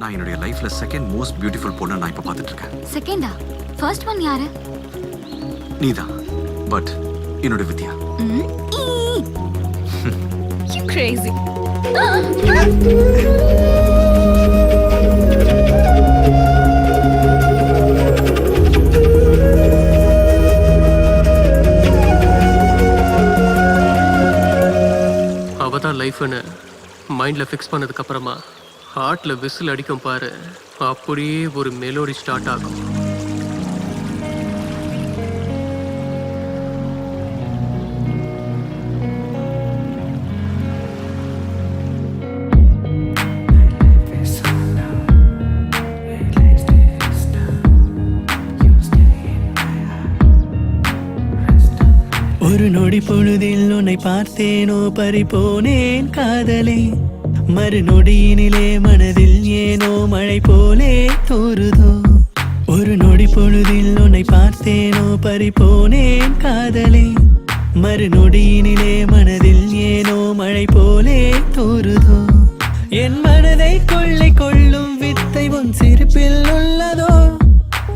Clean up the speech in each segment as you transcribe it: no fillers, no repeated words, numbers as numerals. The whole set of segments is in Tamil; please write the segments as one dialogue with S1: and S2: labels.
S1: நான் என்னுடைய லைஃப்ல செகண்ட் மோஸ்ட் பியூட்டிஃபுல் பொண்ணு நான் இப்ப பார்த்துட்டு இருக்கேன்.
S2: செகண்டா? ஃபர்ஸ்ட் ஒன் யாரு?
S1: நீதான். பட் என்னோட வித்யா.
S2: You crazy.
S3: அவதான் லைஃப்னு மைண்டில் ஃபிக்ஸ் பண்ணதுக்கு அப்புறமா ஹார்ட்டில் விசில் அடிக்கும் பாரு, அப்படியே ஒரு மெலோடி ஸ்டார்ட் ஆகும்.
S4: ஒரு நொடி பொழுதில் உன்னை பார்த்தேனோ பறிபோனேன் காதலே, மறுநொடியினிலே மனதில் ஏனோ மழை போலே தோறுதோ. ஒரு நொடி பொழுதில் உன்னை பார்த்தேனோ பறிபோனேன் காதலே, மறுநொடியினிலே மனதில் ஏனோ மழை போலே தோறுதோ. என் மனதை கொள்ளை கொள்ளும் வித்தை உன் சிரிப்பில் உள்ளதோ.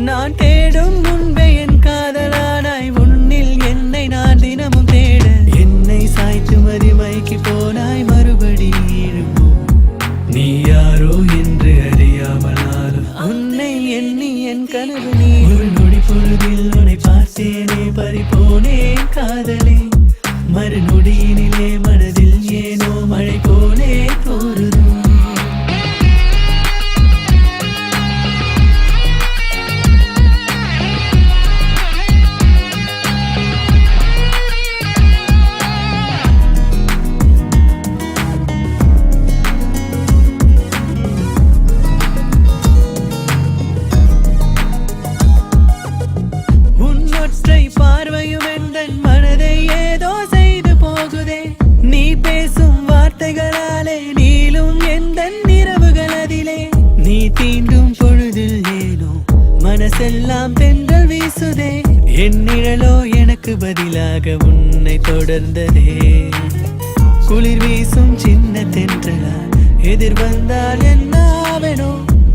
S4: நான் தேடும் முன்பே என் காதலானாய் உன்னில் என்னை நான் தினமும் தேட. என்னை சாய்த்து மதிமைக்கு போனாய் மறுபடி எழும்போ. நீ யாரோ என்று அறியாமலாலும் உன்னை எண்ணி என் கனவு நீ. ஒரு நொடி பொழுதில் உன்னை பார்த்தேனே பறிபோனேன் காதலே, மறுநொடியினிலே மனதில் ஏனோ மழை போலே தோறுதோ. பார்வையும் எந்தன் மனதை ஏதோ செய்து போகுதே. நீ பேசும் வார்த்தைகளாலே நீளும் எந்தன் இரவுகள் அதிலே. நீ தீண்டும் பொழுதில் ஏனோ மனசெல்லாம் தென்றல் வீசுதே. என் நிழலோ எனக்கு பதிலாக உன்னை தொடர்ந்ததே. குளிர் வீசும் சின்ன தென்றலால் எதிர் வந்தால் என்ன ஆவனோ.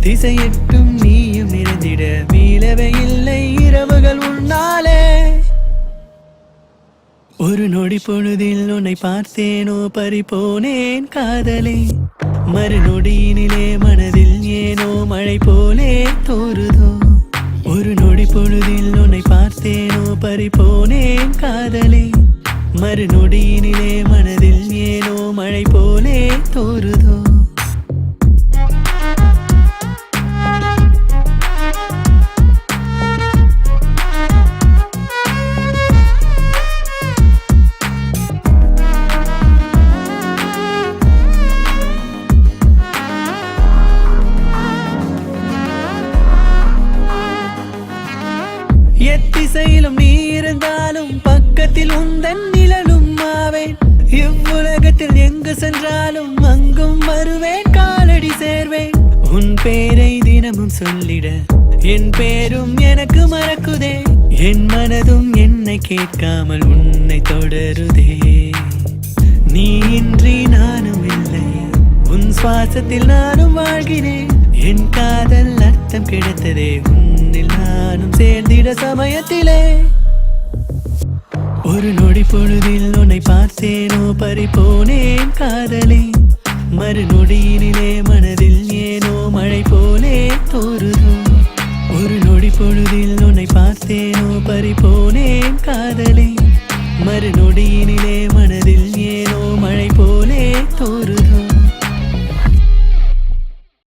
S4: திசையெட்டும் நீயும் நிறைந்திட மீளவே இல்லை இரவுகள் உன்னாலே. ஒரு நொடி பொழுதில் உன்னை பார்த்தேனோ பறிபோனேன் காதலே, மறுநொடியினிலே மனதில் ஏனோ மழை போலே தோறுதோ. ஒரு நொடி பொழுதில் உன்னை பார்த்தேனோ பறிபோனேன் காதலே, மறுநொடியினிலே மனதில் ஏனோ மழை போலே தோறுதோ. எத்திசையிலும் நீ இருந்தாலும் பக்கத்தில் உந்தன் நிழலும் ஆவேன். இவ்வுலகத்தில் எங்கு சென்றாலும் அங்கும் வருவேன், காலடி சேர்வேன். உன் பேரை தினமும் சொல்லிட என் பேரும் எனக்கு மறக்குதே. என் மனதும் என்னை கேட்காமல் உன்னை தொடருதே. நீ இன்றி நானும் இல்லை, உன் சுவாசத்தில் நானும் வாழ்கிறேன். என் காதல் அர்த்தம் கிடைத்ததே உன்னில் நானும் சேர்ந்திட சமயத்திலே. ஒரு நொடி பொழுதில் உன்னை பார்த்தேனோ பறிபோனேன் காதலே, மறுநொடியினிலே மனதில் ஏனோ மழை போலே தோறுதோ. ஒரு நொடி பொழுதில் உன்னை பார்த்தேனோ பறிபோனேன் காதலே,